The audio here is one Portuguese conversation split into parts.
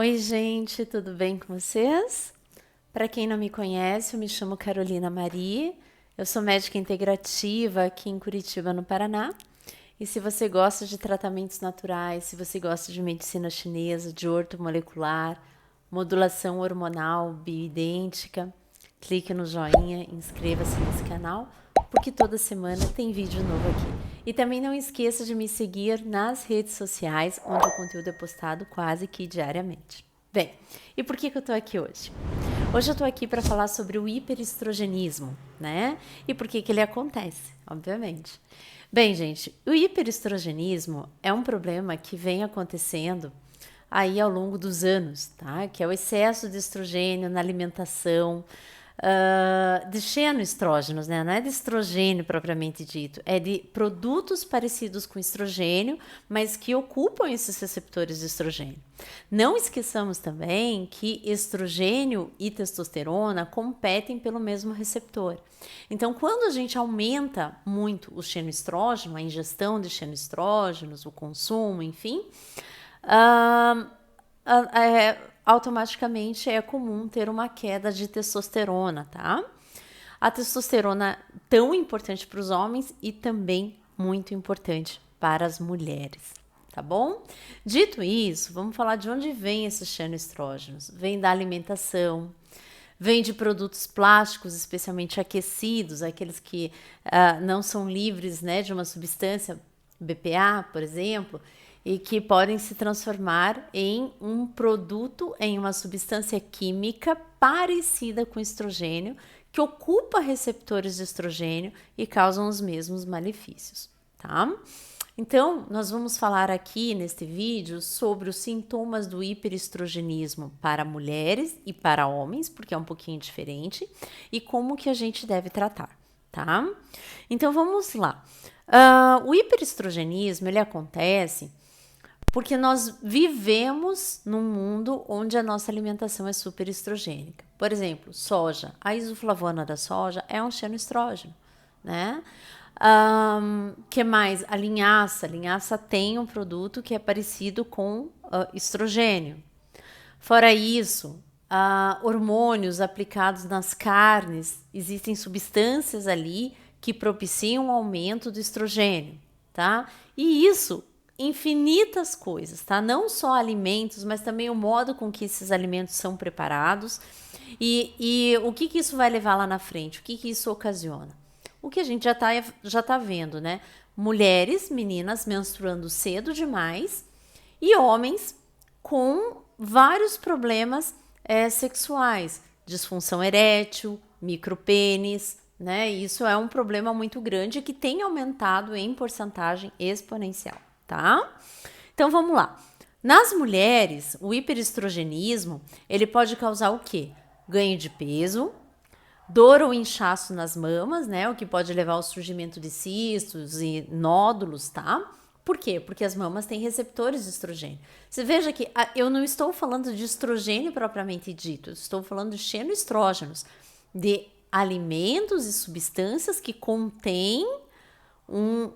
Oi, gente, tudo bem com vocês? Para quem não me conhece, eu me chamo Carolina Maria, eu sou médica integrativa aqui em Curitiba, no Paraná. E se você gosta de tratamentos naturais, se você gosta de medicina chinesa, de ortomolecular, modulação hormonal, bioidêntica, clique no joinha, inscreva-se nesse canal, porque toda semana tem vídeo novo aqui. E também não esqueça de me seguir nas redes sociais, onde o conteúdo é postado quase que diariamente. Bem, e por que eu tô aqui hoje? Hoje eu tô aqui para falar sobre o hiperestrogenismo, né? E por que ele acontece, obviamente. Bem, gente, o hiperestrogenismo é um problema que vem acontecendo aí ao longo dos anos, tá? Que é o excesso de estrogênio na alimentação, de xenoestrógenos, né? Não é de estrogênio propriamente dito, é de produtos parecidos com estrogênio, mas que ocupam esses receptores de estrogênio. Não esqueçamos também que estrogênio e testosterona competem pelo mesmo receptor. Então, quando a gente aumenta muito o xenoestrógeno, a ingestão de xenoestrógenos, o consumo, enfim, automaticamente é comum ter uma queda de testosterona, tá? A testosterona tão importante para os homens e também muito importante para as mulheres, tá bom? Dito isso, vamos falar de onde vem esses xenoestrógenos. Vem da alimentação, vem de produtos plásticos, especialmente aquecidos, aqueles que não são livres, né, de uma substância BPA, por exemplo, e que podem se transformar em um produto, em uma substância química parecida com estrogênio, que ocupa receptores de estrogênio e causam os mesmos malefícios, tá? Então, nós vamos falar aqui neste vídeo sobre os sintomas do hiperestrogenismo para mulheres e para homens, porque é um pouquinho diferente, e como que a gente deve tratar, tá? Então, vamos lá. O hiperestrogenismo, ele acontece porque nós vivemos num mundo onde a nossa alimentação é super estrogênica. Por exemplo, soja. A isoflavona da soja é um xenoestrógeno, né? Que mais? A linhaça. A linhaça tem um produto que é parecido com estrogênio. Fora isso, hormônios aplicados nas carnes. Existem substâncias ali que propiciam o aumento do estrogênio, tá? E isso infinitas coisas, tá? Não só alimentos, mas também o modo com que esses alimentos são preparados e o que isso vai levar lá na frente, o que isso ocasiona. O que a gente já tá vendo, né? Mulheres, meninas menstruando cedo demais e homens com vários problemas sexuais, disfunção erétil, micropênis, né? Isso é um problema muito grande que tem aumentado em porcentagem exponencial, tá? Então vamos lá. Nas mulheres, o hiperestrogenismo, ele pode causar o quê? Ganho de peso, dor ou inchaço nas mamas, né? O que pode levar ao surgimento de cistos e nódulos, tá? Por quê? Porque as mamas têm receptores de estrogênio. Você veja que eu não estou falando de estrogênio propriamente dito, eu estou falando de xenoestrógenos, de alimentos e substâncias que contêm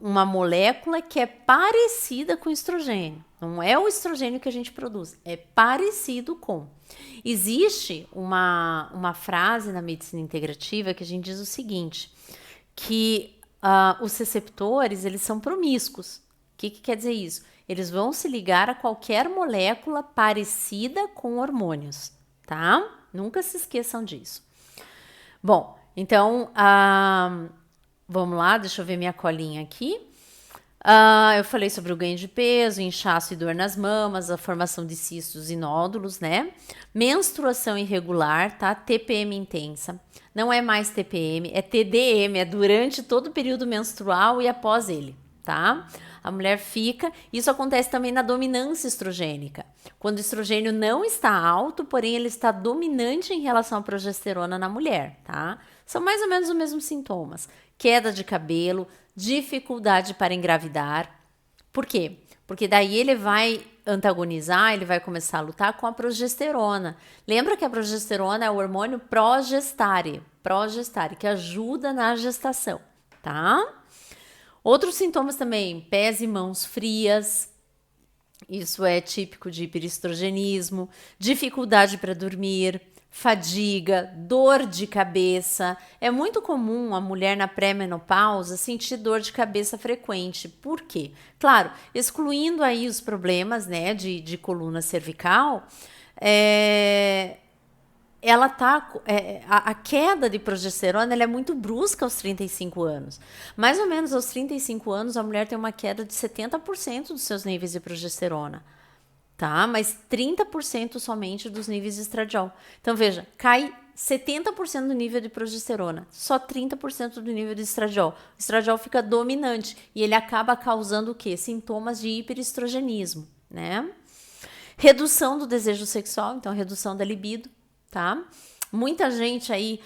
uma molécula que é parecida com estrogênio. Não é o estrogênio que a gente produz, é parecido com. Existe uma frase na medicina integrativa que a gente diz o seguinte, que os receptores, eles são promíscuos. O que quer dizer isso? Eles vão se ligar a qualquer molécula parecida com hormônios, tá? Nunca se esqueçam disso. Bom, então, vamos lá, deixa eu ver minha colinha aqui. Eu falei sobre o ganho de peso, inchaço e dor nas mamas, a formação de cistos e nódulos, né? Menstruação irregular, tá? TPM intensa. Não é mais TPM, é TDM, é durante todo o período menstrual e após ele, tá? A mulher fica, isso acontece também na dominância estrogênica. Quando o estrogênio não está alto, porém ele está dominante em relação à progesterona na mulher, tá? São mais ou menos os mesmos sintomas. Queda de cabelo, dificuldade para engravidar. Por quê? Porque daí ele vai antagonizar, ele vai começar a lutar com a progesterona. Lembra que a progesterona é o hormônio progestare, que ajuda na gestação, tá? Outros sintomas também, pés e mãos frias, Isso é típico de hiperestrogenismo, dificuldade para dormir, fadiga, dor de cabeça. É muito comum a mulher na pré-menopausa sentir dor de cabeça frequente. Por quê? Claro, excluindo aí os problemas, né, de coluna cervical, ela tá. A queda de progesterona ela é muito brusca aos 35 anos. Mais ou menos aos 35 anos, a mulher tem uma queda de 70% dos seus níveis de progesterona. Tá? Mas 30% somente dos níveis de estradiol. Então, veja, cai 70% do nível de progesterona, só 30% do nível de estradiol. O estradiol fica dominante e ele acaba causando o quê? Sintomas de hiperestrogenismo, né? Redução do desejo sexual, então redução da libido, tá? Muita gente aí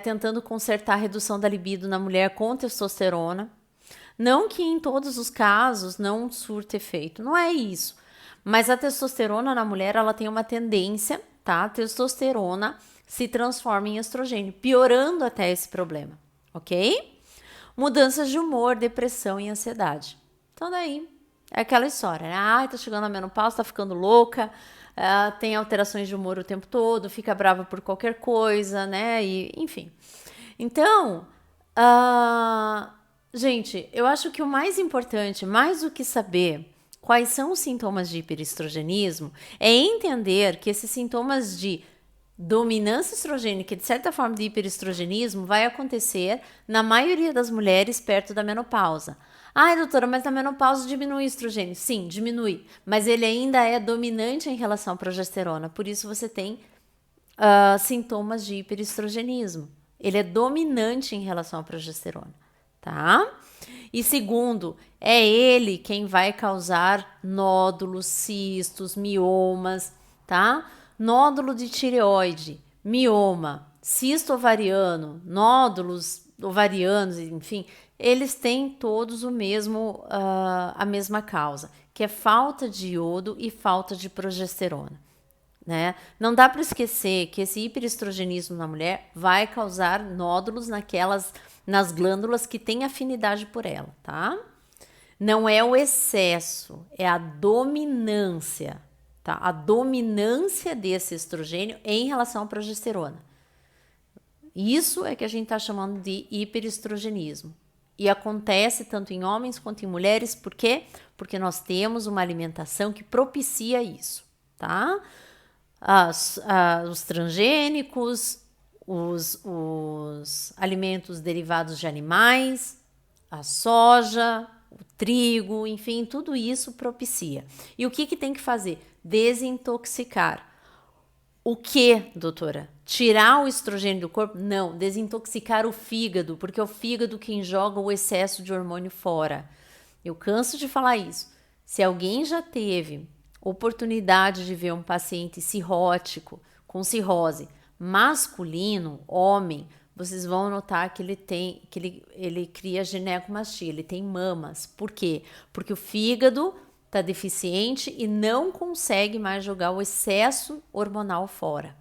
tentando consertar a redução da libido na mulher com testosterona. Não que em todos os casos não surta efeito, não é isso. Mas a testosterona na mulher, ela tem uma tendência, tá? A testosterona se transforma em estrogênio, piorando até esse problema, ok? Mudanças de humor, depressão e ansiedade. Então daí, é aquela história, né? Ah, tá chegando a menopausa, tá ficando louca, tem alterações de humor o tempo todo, fica brava por qualquer coisa, né? E, enfim. Então, gente, eu acho que o mais importante, mais do que saber quais são os sintomas de hiperestrogenismo, é entender que esses sintomas de dominância estrogênica, de certa forma de hiperestrogenismo, vai acontecer na maioria das mulheres perto da menopausa. Ai, doutora, mas na menopausa diminui o estrogênio. Sim, diminui, mas ele ainda é dominante em relação à progesterona, por isso você tem sintomas de hiperestrogenismo. Ele é dominante em relação à progesterona, tá? E segundo, é ele quem vai causar nódulos, cistos, miomas, tá? Nódulo de tireoide, mioma, cisto ovariano, nódulos ovarianos, enfim, eles têm todos o mesmo, a mesma causa, que é falta de iodo e falta de progesterona. Né? Não dá para esquecer que esse hiperestrogenismo na mulher vai causar nódulos nas glândulas que têm afinidade por ela, tá? Não é o excesso, é a dominância, tá? A dominância desse estrogênio em relação à progesterona. Isso é que a gente está chamando de hiperestrogenismo. E acontece tanto em homens quanto em mulheres, por quê? Porque nós temos uma alimentação que propicia isso, tá? Os transgênicos, os alimentos derivados de animais, a soja, o trigo, enfim, tudo isso propicia. E o que tem que fazer? Desintoxicar. O que, doutora? Tirar o estrogênio do corpo? Não, desintoxicar o fígado, porque é o fígado quem joga o excesso de hormônio fora. Eu canso de falar isso. Se alguém já teve oportunidade de ver um paciente cirrótico, com cirrose, masculino, homem, vocês vão notar que ele cria ginecomastia, ele tem mamas. Por quê? Porque o fígado está deficiente e não consegue mais jogar o excesso hormonal fora.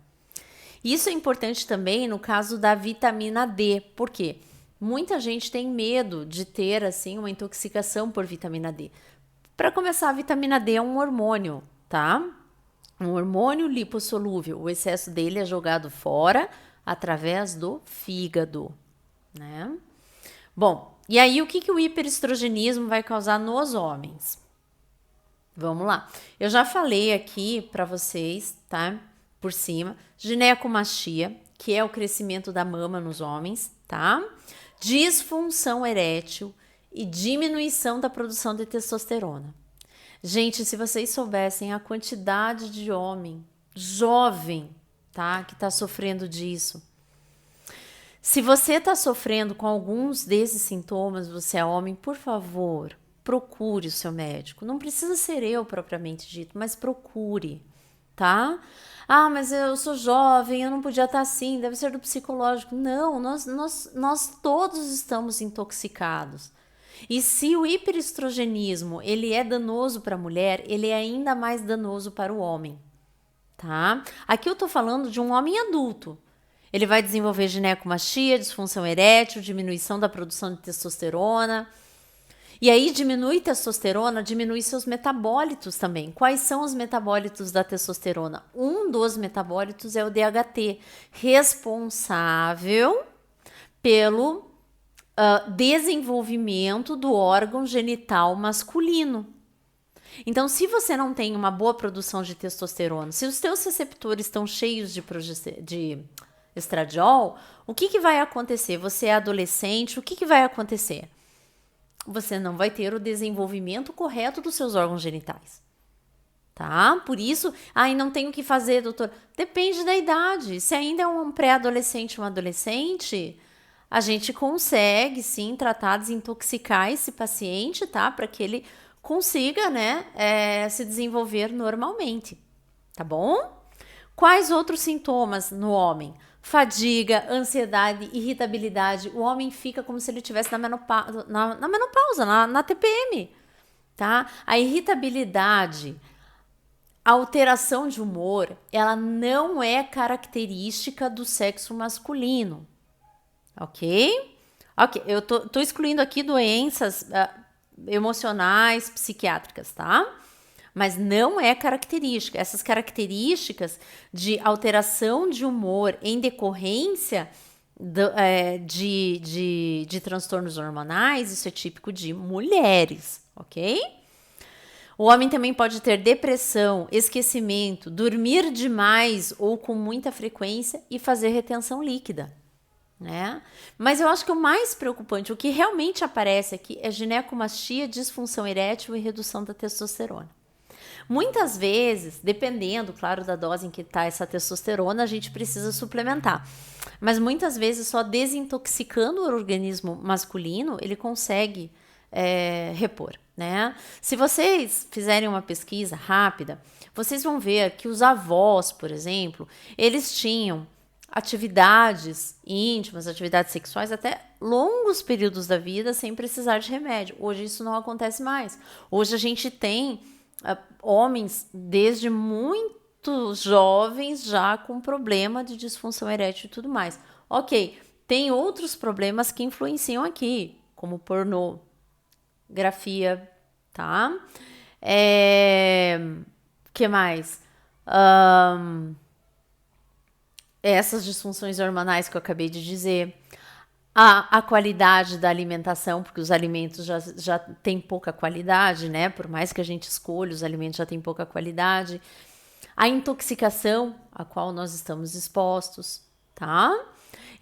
Isso é importante também no caso da vitamina D. Por quê? Muita gente tem medo de ter assim uma intoxicação por vitamina D. Para começar, a vitamina D é um hormônio, tá? Um hormônio lipossolúvel. O excesso dele é jogado fora através do fígado, né? Bom, e aí o que o hiperestrogenismo vai causar nos homens? Vamos lá. Eu já falei aqui para vocês, tá? Por cima, ginecomastia, que é o crescimento da mama nos homens, tá? Disfunção erétil e diminuição da produção de testosterona. Gente, se vocês soubessem a quantidade de homem jovem, tá, que tá sofrendo disso. Se você tá sofrendo com alguns desses sintomas, você é homem, por favor, procure o seu médico. Não precisa ser eu propriamente dito, mas procure, tá? Ah, mas eu sou jovem, eu não podia estar assim, deve ser do psicológico. Não, nós todos estamos intoxicados. E se o hiperestrogenismo ele é danoso para a mulher, ele é ainda mais danoso para o homem, tá? Aqui eu tô falando de um homem adulto. Ele vai desenvolver ginecomastia, disfunção erétil, diminuição da produção de testosterona. E aí diminui testosterona, diminui seus metabólitos também. Quais são os metabólitos da testosterona? Um dos metabólitos é o DHT, responsável pelo desenvolvimento do órgão genital masculino. Então, se você não tem uma boa produção de testosterona, se os teus receptores estão cheios de estradiol, o que vai acontecer? Você é adolescente, o que vai acontecer? Você não vai ter o desenvolvimento correto dos seus órgãos genitais, tá? Por isso, não tem o que fazer, doutor. Depende da idade. Se ainda é um pré-adolescente, um adolescente, a gente consegue, sim, tratar, desintoxicar esse paciente, tá? Para que ele consiga, né, se desenvolver normalmente, tá bom? Quais outros sintomas no homem? Fadiga, ansiedade, irritabilidade. O homem fica como se ele estivesse na menopausa, na TPM, tá? A irritabilidade, a alteração de humor, ela não é característica do sexo masculino, ok? Ok, eu tô excluindo aqui doenças emocionais, psiquiátricas, tá? Mas não é característica. Essas características de alteração de humor em decorrência de transtornos hormonais, isso é típico de mulheres, ok? O homem também pode ter depressão, esquecimento, dormir demais ou com muita frequência e fazer retenção líquida, né? Mas eu acho que o mais preocupante, o que realmente aparece aqui é ginecomastia, disfunção erétil e redução da testosterona. Muitas vezes, dependendo, claro, da dose em que está essa testosterona, a gente precisa suplementar. Mas muitas vezes, só desintoxicando o organismo masculino, ele consegue repor, né? Se vocês fizerem uma pesquisa rápida, vocês vão ver que os avós, por exemplo, eles tinham atividades íntimas, atividades sexuais até longos períodos da vida sem precisar de remédio. Hoje isso não acontece mais. Hoje a gente tem homens desde muito jovens já com problema de disfunção erétil e tudo mais. Ok, tem outros problemas que influenciam aqui, como pornografia, tá? Que mais? Essas disfunções hormonais que eu acabei de dizer, a qualidade da alimentação, porque os alimentos já têm pouca qualidade, né? Por mais que a gente escolha, os alimentos já têm pouca qualidade. A intoxicação a qual nós estamos expostos, tá?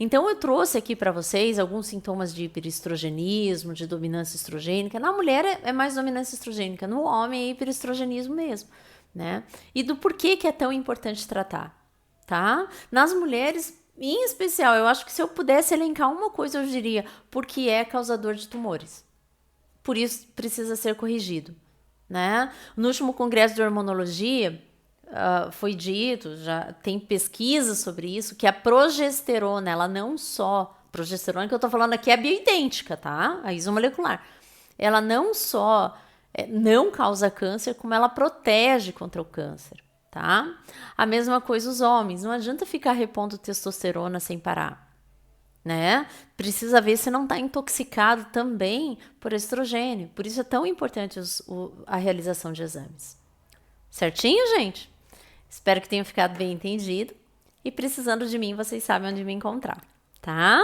Então, eu trouxe aqui para vocês alguns sintomas de hiperestrogenismo, de dominância estrogênica. Na mulher é mais dominância estrogênica, no homem é hiperestrogenismo mesmo, né? E do porquê que é tão importante tratar, tá? Nas mulheres, em especial, eu acho que se eu pudesse elencar uma coisa, eu diria porque é causador de tumores. Por isso precisa ser corrigido, né? No último congresso de hormonologia, foi dito, já tem pesquisa sobre isso, que a progesterona, ela não só... Progesterona que eu tô falando aqui é bioidêntica, tá? A isomolecular. Ela não só não causa câncer, como ela protege contra o câncer. Tá? A mesma coisa os homens, não adianta ficar repondo testosterona sem parar, né? Precisa ver se não está intoxicado também por estrogênio, por isso é tão importante a realização de exames. Certinho, gente? Espero que tenham ficado bem entendido e precisando de mim, vocês sabem onde me encontrar, tá?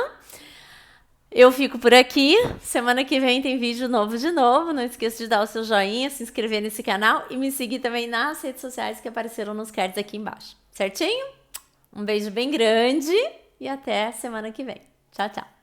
Eu fico por aqui, semana que vem tem vídeo novo de novo, não esqueça de dar o seu joinha, se inscrever nesse canal e me seguir também nas redes sociais que apareceram nos cards aqui embaixo, certinho? Um beijo bem grande e até semana que vem. Tchau, tchau!